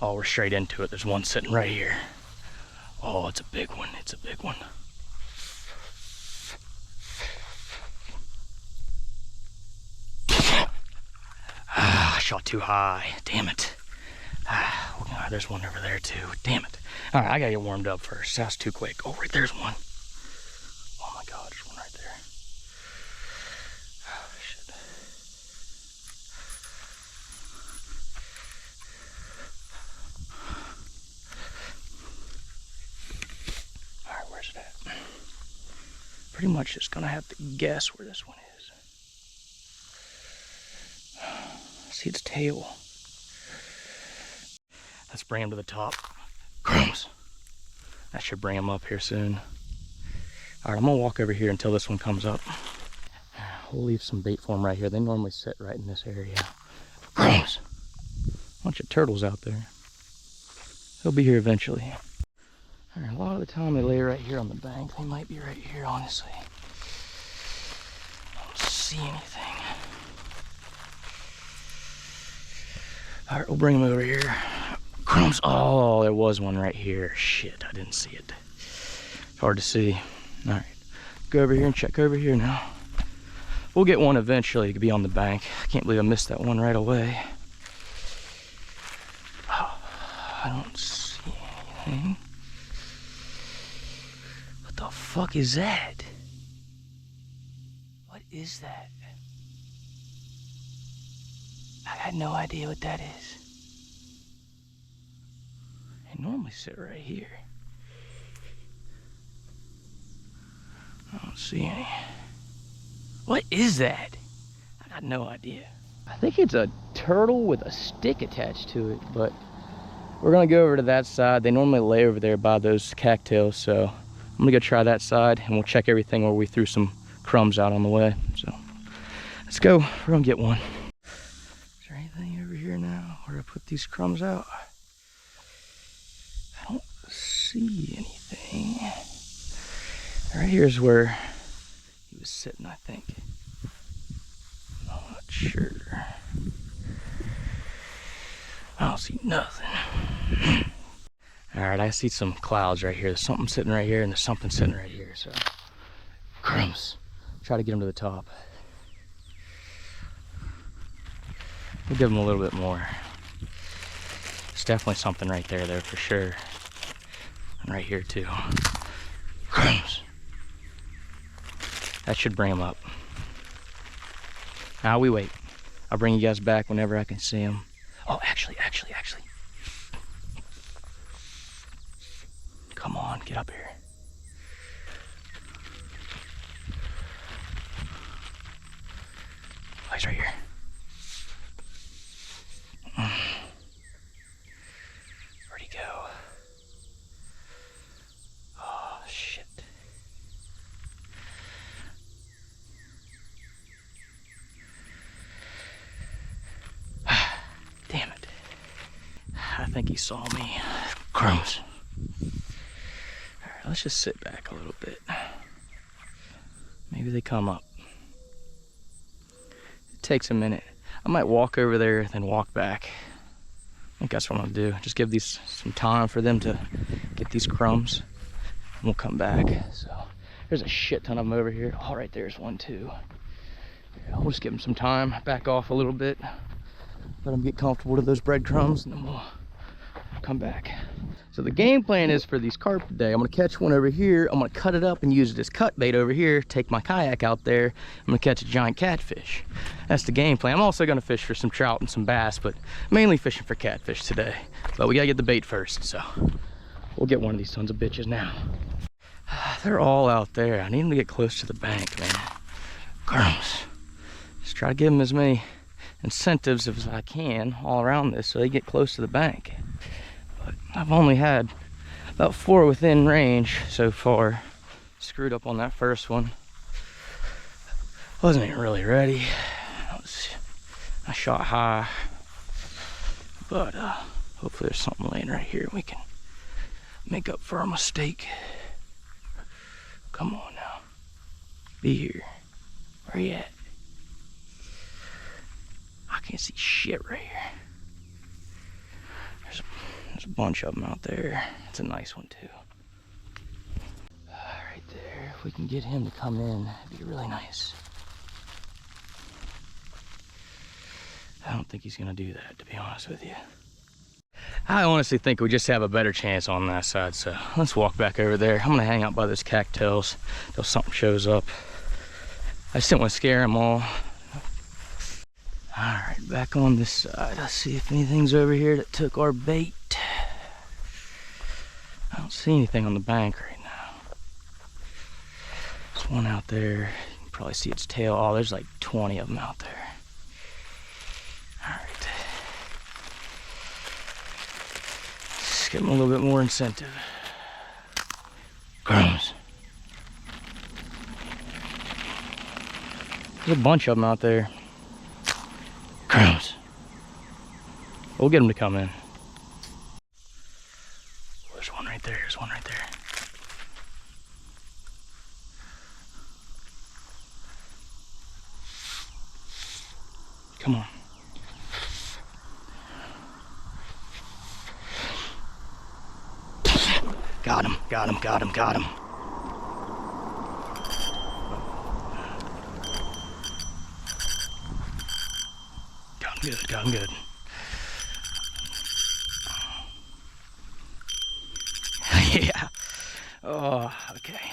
Oh, we're straight into it. There's one sitting right here. Oh, it's a big one. It's a big one. Ah, I shot too high. Damn it. Ah, there's one over there too. Damn it. All right, I gotta get warmed up first. That's too quick. Oh, right there's one. Oh my God, there's one right there. Oh, shit. All right, where's it at? Pretty much just gonna have to guess where this one is. See its tail. Let's bring him to the top. Crumbs. That should bring him up here soon. All right, I'm gonna walk over here until this one comes up. We'll leave some bait for him right here. They normally sit right in this area. Crumbs. Bunch of turtles out there. They'll be here eventually. All right, a lot of the time they lay right here on the bank. They might be right here, honestly. I don't see anything. All right, we'll bring them over here. Crumbs. Oh, there was one right here. Shit, I didn't see it. It's hard to see. All right, go over here and check over here now. We'll get one eventually. It could be on the bank. I can't believe I missed that one right away. Oh, I don't see anything. What the fuck is that? What is that? I got no idea what that is. They normally sit right here. I don't see any. What is that? I got no idea. I think it's a turtle with a stick attached to it, but we're gonna go over to that side. They normally lay over there by those cattails, so I'm gonna go try that side and we'll check everything where we threw some crumbs out on the way. So let's go, we're gonna get one. Is there anything over here now where I put these crumbs out? I don't see anything. Right here's where he was sitting, I think. I'm not sure. I don't see nothing. All right, I see some clouds right here. There's something sitting right here and there's something sitting right here, so. Crumbs. Try to get him to the top. We'll give him a little bit more. There's definitely something right there though, for sure. And right here too. Crumbs. That should bring him up. Now we wait. I'll bring you guys back whenever I can see him. Oh, actually. Come on, get up here. Oh, he's right here. Where'd he go? Oh, shit. Damn it. I think he saw me. Crumbs. All right, let's just sit back a little bit. Maybe they come up. It takes a minute. I might walk over there, then walk back. I think that's what I'm gonna do. Just give these some time for them to get these crumbs, and we'll come back. So there's a shit ton of them over here. Oh, right there's one too. We'll just give them some time, back off a little bit, let them get comfortable to those breadcrumbs, and then we'll come back. So the game plan is for these carp today, I'm gonna catch one over here, I'm gonna cut it up and use it as cut bait over here, take my kayak out there, I'm gonna catch a giant catfish. That's the game plan. I'm also gonna fish for some trout and some bass, but mainly fishing for catfish today. But we gotta get the bait first, so we'll get one of these sons of bitches now. They're all out there. I need them to get close to the bank, man. Crumbs. Just try to give them as many incentives as I can all around this so they get close to the bank. But I've only had about 4 within range so far. Screwed up on that first one. Wasn't even really ready. I shot high, but hopefully there's something laying right here and we can make up for our mistake. Come on now, be here. Where you at? I can't see shit right here. a bunch of them out there. It's a nice one too. Right there, if we can get him to come in, it'd be really nice. I don't think he's gonna do that, to be honest with you. I honestly think we just have a better chance on that side, so let's walk back over there. I'm gonna hang out by those cattails till something shows up. I just didn't want to scare them all. All right, back on this side. Let's see if anything's over here that took our bait. I don't see anything on the bank right now. There's one out there. You can probably see its tail. Oh, there's like 20 of them out there. All right. Let's give them a little bit more incentive. Crumbs. There's a bunch of them out there. Crumbs. We'll get them to come in. There's one right there. There's one right there. Come on. Got him, got him, got him, got him. Got him good, got him good. Yeah. Oh, okay.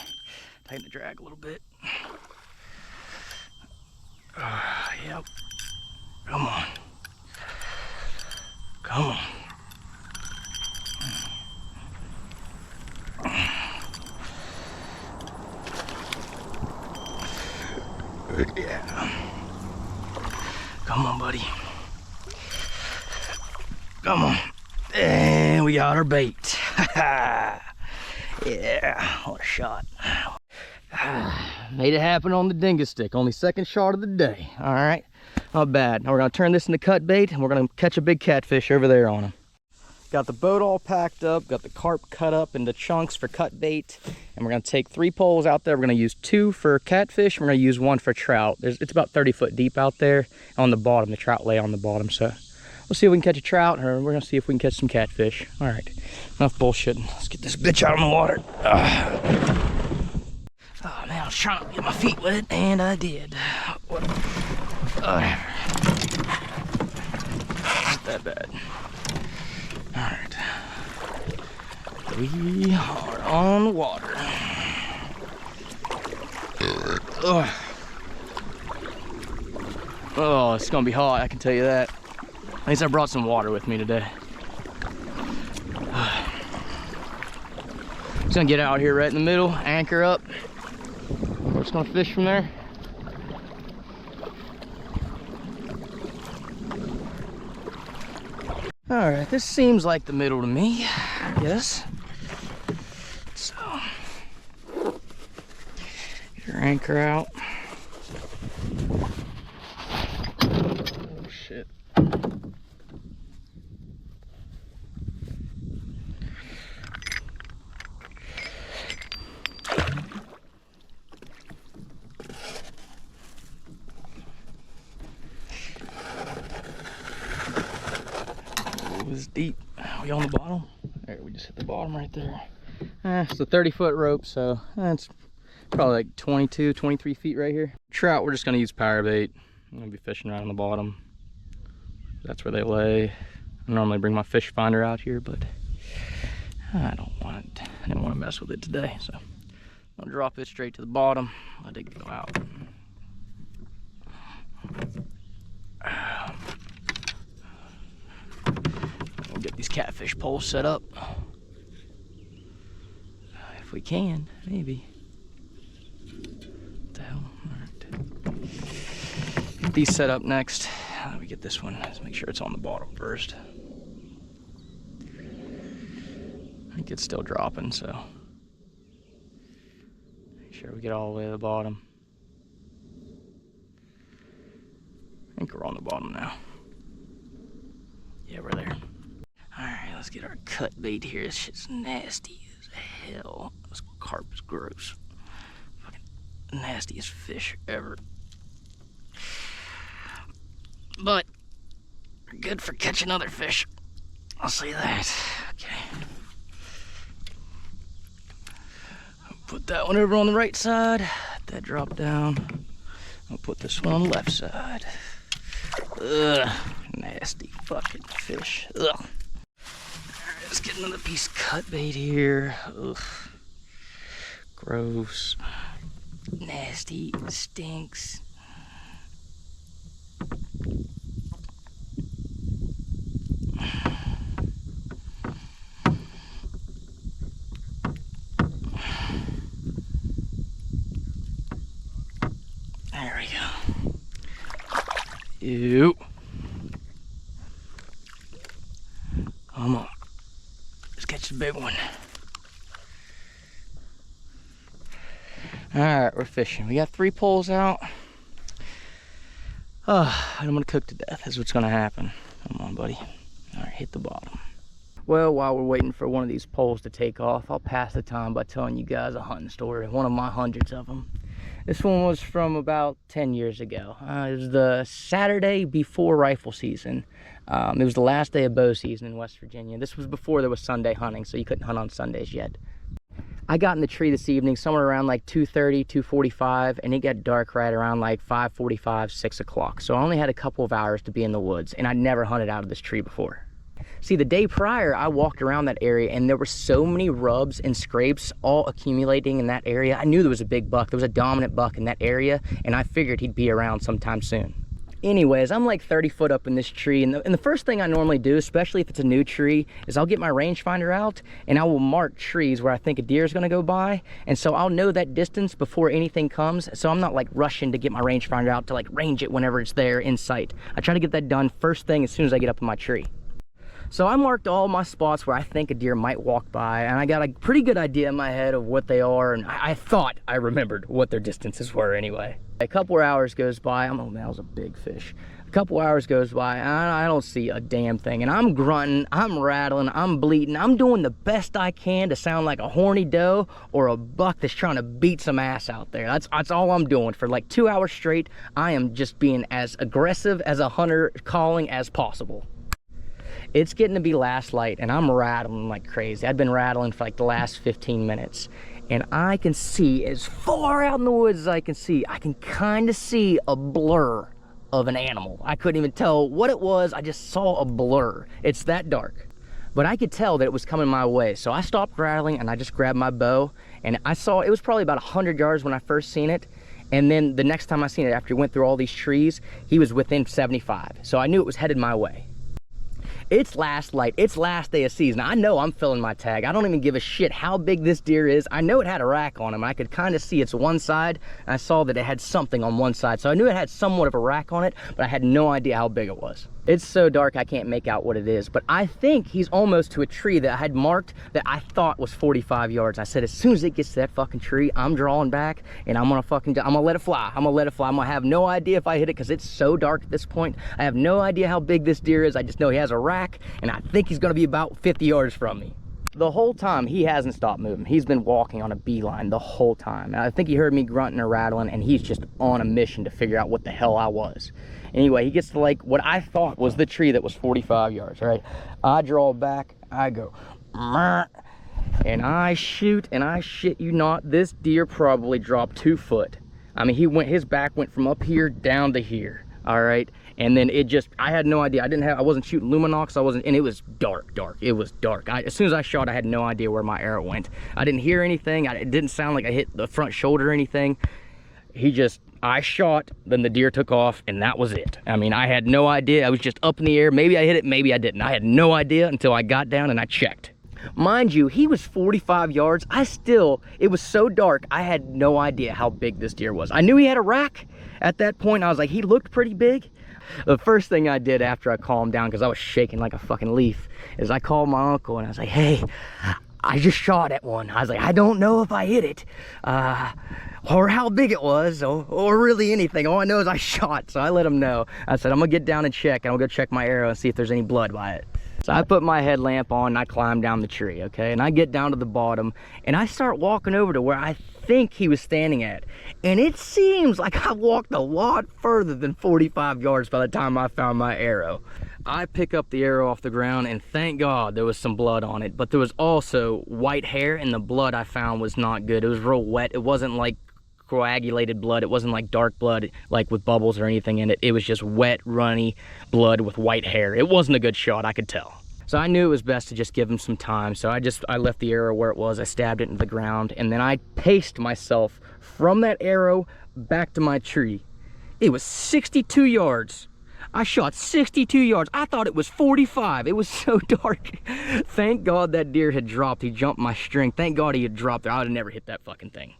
Tighten the drag a little bit. Yep. Come on. Come on. Yeah. Come on, buddy. Come on. And we got our bait. Yeah, what a shot. Made it happen on the Dingus Stick. Only second shot of the day. All right, not bad. Now we're gonna turn this into cut bait and we're gonna catch a big catfish over there on him. Got the boat all packed up, got the carp cut up into chunks for cut bait, and we're gonna take 3 poles out there. We're gonna use 2 for catfish, and we're gonna use 1 for trout. It's about 30 foot deep out there on the bottom. The trout lay on the bottom, so we'll see if we can catch a trout, or we're gonna see if we can catch some catfish. All right, enough bullshitting. Let's get this bitch out on the water. Oh man, I was trying to get my feet wet, and I did. Whatever. Not that bad. All right, we are on the water. Oh, it's gonna be hot, I can tell you that. At least I brought some water with me today. Just gonna get out here right in the middle, anchor up. We're just gonna fish from there. All right, this seems like the middle to me, yes. So, get your anchor out. Oh shit. It's deep. Are we on the bottom? There, we just hit the bottom right there. It's a 30-foot rope, so it's probably like 22, 23 feet right here. Trout, we're just gonna use power bait. I'm gonna be fishing right on the bottom. That's where they lay. I normally bring my fish finder out here, but I didn't want to mess with it today, so I'll drop it straight to the bottom, let it go out. We'll get these catfish poles set up. If we can, maybe. What the hell? All right. Get these set up next. Let me get this one. Let's make sure it's on the bottom first. I think it's still dropping, so make sure we get all the way to the bottom. I think we're on the bottom now. Yeah, we're there. Alright, let's get our cut bait here. This shit's nasty as hell. This carp is gross. Fucking nastiest fish ever. But good for catching other fish. I'll say that. Okay. Put that one over on the right side. Let that drop down. I'll put this one on the left side. Ugh, nasty fucking fish. Ugh. All right, let's get another piece of cut bait here. Ugh. Gross. Nasty. Stinks. There we go. Ew. Come on. Let's catch the big one. Alright, we're fishing. We got 3 poles out. And I'm gonna cook to death. That's what's gonna happen. Come on, buddy. Alright, hit the bottom. Well, while we're waiting for one of these poles to take off, I'll pass the time by telling you guys a hunting story. One of my hundreds of them. This one was from about 10 years ago. It was the Saturday before rifle season. It was the last day of bow season in West Virginia. This was before there was Sunday hunting, so you couldn't hunt on Sundays yet. I got in the tree this evening somewhere around like 2:30, 2:45, and it got dark right around like 5:45, 6 o'clock. So I only had a couple of hours to be in the woods, and I'd never hunted out of this tree before. See, the day prior, I walked around that area and there were so many rubs and scrapes all accumulating in that area. I knew there was a big buck. There was a dominant buck in that area, and I figured he'd be around sometime soon. Anyways, I'm like 30 foot up in this tree, and the first thing I normally do, especially if it's a new tree, is I'll get my rangefinder out and I will mark trees where I think a deer is going to go by, and so I'll know that distance before anything comes, so I'm not like rushing to get my rangefinder out to like range it whenever it's there in sight. I try to get that done first thing as soon as I get up in my tree. So I marked all my spots where I think a deer might walk by, and I got a pretty good idea in my head of what they are, and I thought I remembered what their distances were anyway. A couple of hours goes by. Oh man, that was a big fish. A couple of hours goes by, and I don't see a damn thing, and I'm grunting, I'm rattling, I'm bleating, I'm doing the best I can to sound like a horny doe or a buck that's trying to beat some ass out there. That's all I'm doing for like 2 hours straight. I am just being as aggressive as a hunter calling as possible. It's getting to be last light, and I'm rattling like crazy. I've been rattling for like the last 15 minutes, and I can see as far out in the woods as I can see. I can kind of see a blur of an animal. I couldn't even tell what it was. I just saw a blur. It's that dark. But I could tell that it was coming my way, so I stopped rattling and I just grabbed my bow, and I saw it was probably about 100 yards when I first seen it. And then the next time I seen it, after he went through all these trees, he was within 75. So I knew it was headed my way. It's last light, it's last day of season. I know I'm filling my tag. I don't even give a shit how big this deer is. I know it had a rack on him. I could kind of see its one side. And I saw that it had something on one side. So I knew it had somewhat of a rack on it, but I had no idea how big it was. It's so dark I can't make out what it is, but I think he's almost to a tree that I had marked that I thought was 45 yards. I said, as soon as it gets to that fucking tree, I'm drawing back and I'm gonna let it fly. I'm gonna let it fly. I'm gonna have no idea if I hit it because it's so dark at this point. I have no idea how big this deer is. I just know he has a rack, and I think he's gonna be about 50 yards from me. The whole time, he hasn't stopped moving. He's been walking on a beeline the whole time. And I think he heard me grunting or rattling, and he's just on a mission to figure out what the hell I was. Anyway, he gets to like what I thought was the tree that was 45 yards, right? I draw back, I go, and I shoot, and I shit you not, this deer probably dropped 2 foot. I mean, his back went from up here down to here, all right? And then it just, I had no idea. I wasn't shooting Luminox, and it was dark. It was dark. As soon as I shot, I had no idea where my arrow went. I didn't hear anything. It didn't sound like I hit the front shoulder or anything. I shot, then the deer took off, and that was it. I mean, I had no idea. I was just up in the air. Maybe I hit it, maybe I didn't. I had no idea until I got down and I checked. Mind you, he was 45 yards. It was so dark, I had no idea how big this deer was. I knew he had a rack. At that point, I was like, he looked pretty big. The first thing I did after I calmed down, because I was shaking like a fucking leaf, is I called my uncle and I was like, hey, I just shot at one. I was like, I don't know if I hit it, or how big it was, or really anything. All I know is I shot, so I let him know. I said, I'm gonna get down and check, and I'll go check my arrow and see if there's any blood by it. So I put my headlamp on and I climb down the tree, okay? And I get down to the bottom and I start walking over to where I think he was standing at. And it seems like I walked a lot further than 45 yards by the time I found my arrow. I pick up the arrow off the ground, and thank God there was some blood on it, but there was also white hair, and the blood I found was not good. It was real wet. It wasn't like coagulated blood. It wasn't like dark blood, like with bubbles or anything in it. It was just wet, runny blood with white hair. It wasn't a good shot, I could tell. So I knew it was best to just give him some time. So I left the arrow where it was. I stabbed it into the ground, and then I paced myself from that arrow back to my tree. It was 62 yards. I shot 62 yards. I thought it was 45. It was so dark. Thank God that deer had dropped. He jumped my string. Thank God he had dropped there. I would have never hit that fucking thing.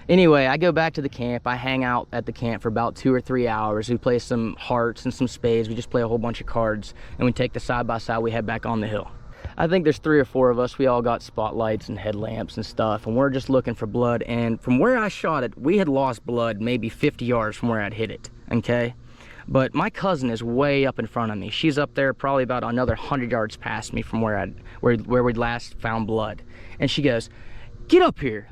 Anyway, I go back to the camp. I hang out at the camp for about 2 or 3 hours. We play some hearts and some spades. We just play a whole bunch of cards, and we take the side-by-side. We head back on the hill. I think there's 3 or 4 of us. We all got spotlights and headlamps and stuff, and we're just looking for blood. And from where I shot it, we had lost blood maybe 50 yards from where I'd hit it, okay? But my cousin is way up in front of me. She's up there probably about another 100 yards past me from where we'd last found blood. And she goes, "Get up here.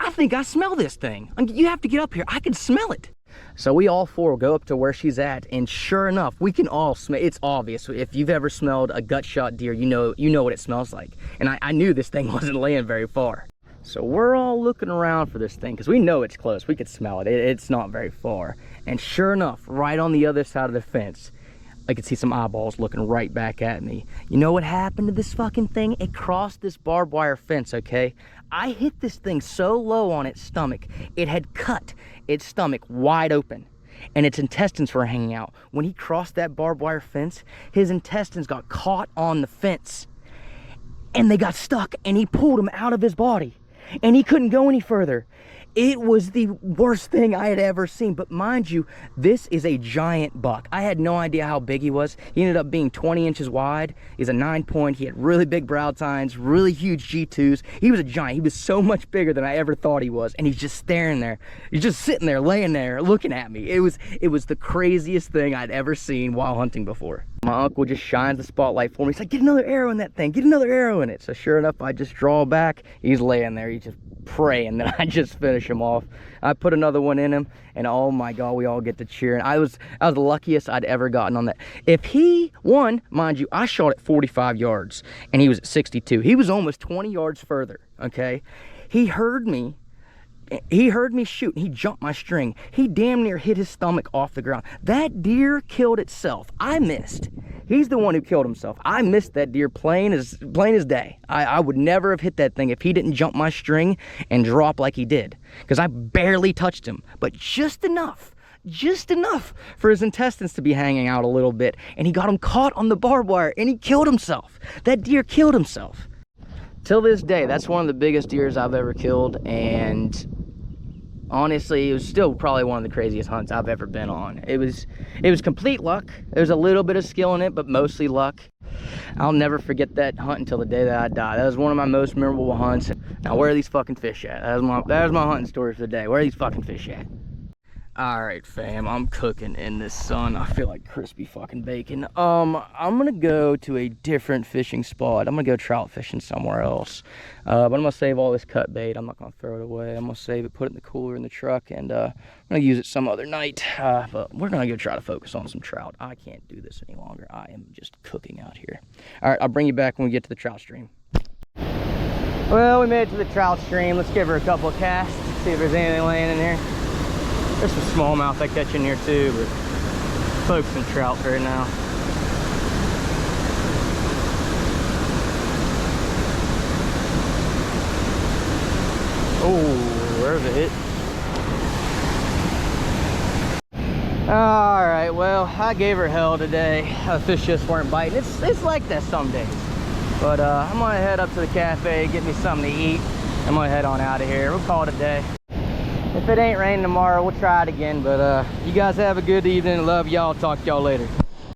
I think I smell this thing. You have to get up here. I can smell it." So we all 4 go up to where she's at, and sure enough, we can all smell. It's obvious. If you've ever smelled a gut shot deer, you know what it smells like. And I knew this thing wasn't laying very far. So we're all looking around for this thing because we know it's close. We could smell it. It's not very far. And sure enough, right on the other side of the fence, I could see some eyeballs looking right back at me. You know what happened to this fucking thing? It crossed this barbed wire fence, okay? I hit this thing so low on its stomach, it had cut its stomach wide open, and its intestines were hanging out. When he crossed that barbed wire fence, his intestines got caught on the fence, and they got stuck, and he pulled them out of his body, and he couldn't go any further. It was the worst thing I had ever seen. But mind you, this is a giant buck. I had no idea how big he was. He ended up being 20 inches wide. He's a 9-point. He had really big brow tines, really huge G2s. He was a giant. He was so much bigger than I ever thought he was. And he's just staring there. He's just sitting there, laying there, looking at me. It was the craziest thing I'd ever seen while hunting before. My uncle just shines the spotlight for me. He's like, "Get another arrow in that thing. Get another arrow in it." So sure enough, I just draw back. He's laying there. He's just praying that I just finish him off. I put another one in him, and oh my God, we all get to cheer. And I was the luckiest I'd ever gotten on that. If he won, mind you, I shot at 45 yards, and he was at 62. He was almost 20 yards further, okay? He heard me shoot, and he jumped my string. He damn near hit his stomach off the ground. That deer killed itself. I missed. He's the one who killed himself. I missed that deer plain as day. I would never have hit that thing if he didn't jump my string and drop like he did, because I barely touched him, but just enough for his intestines to be hanging out a little bit, and he got him caught on the barbed wire, and he killed himself. That deer killed himself. Till this day, that's one of the biggest deers I've ever killed, and honestly, it was still probably one of the craziest hunts I've ever been on. It was complete luck. There's a little bit of skill in it, but mostly luck. I'll never forget that hunt until the day that I die. That was one of my most memorable hunts. Now, where are these fucking fish at? That was my hunting story for the day. Where are these fucking fish at? All right, fam, I'm cooking in this sun. I feel like crispy fucking bacon. I'm gonna go to a different fishing spot. I'm gonna go trout fishing somewhere else. But I'm gonna save all this cut bait. I'm not gonna throw it away. I'm gonna save it, put it in the cooler in the truck, and I'm gonna use it some other night. But we're gonna go try to focus on some trout. I can't do this any longer. I am just cooking out here. All right, I'll bring you back when we get to the trout stream. Well, we made it to the trout stream. Let's give her a couple of casts, see if there's anything laying in here. There's some smallmouth I catch in here too, but focusing trout right now. Oh, there's a hit. All right, well, I gave her hell today. The fish just weren't biting. It's like that some days. But I'm gonna head up to the cafe, get me something to eat. I'm gonna head on out of here. We'll call it a day. If it ain't raining tomorrow, we'll try it again. But you guys have a good evening. Love y'all. Talk to y'all later.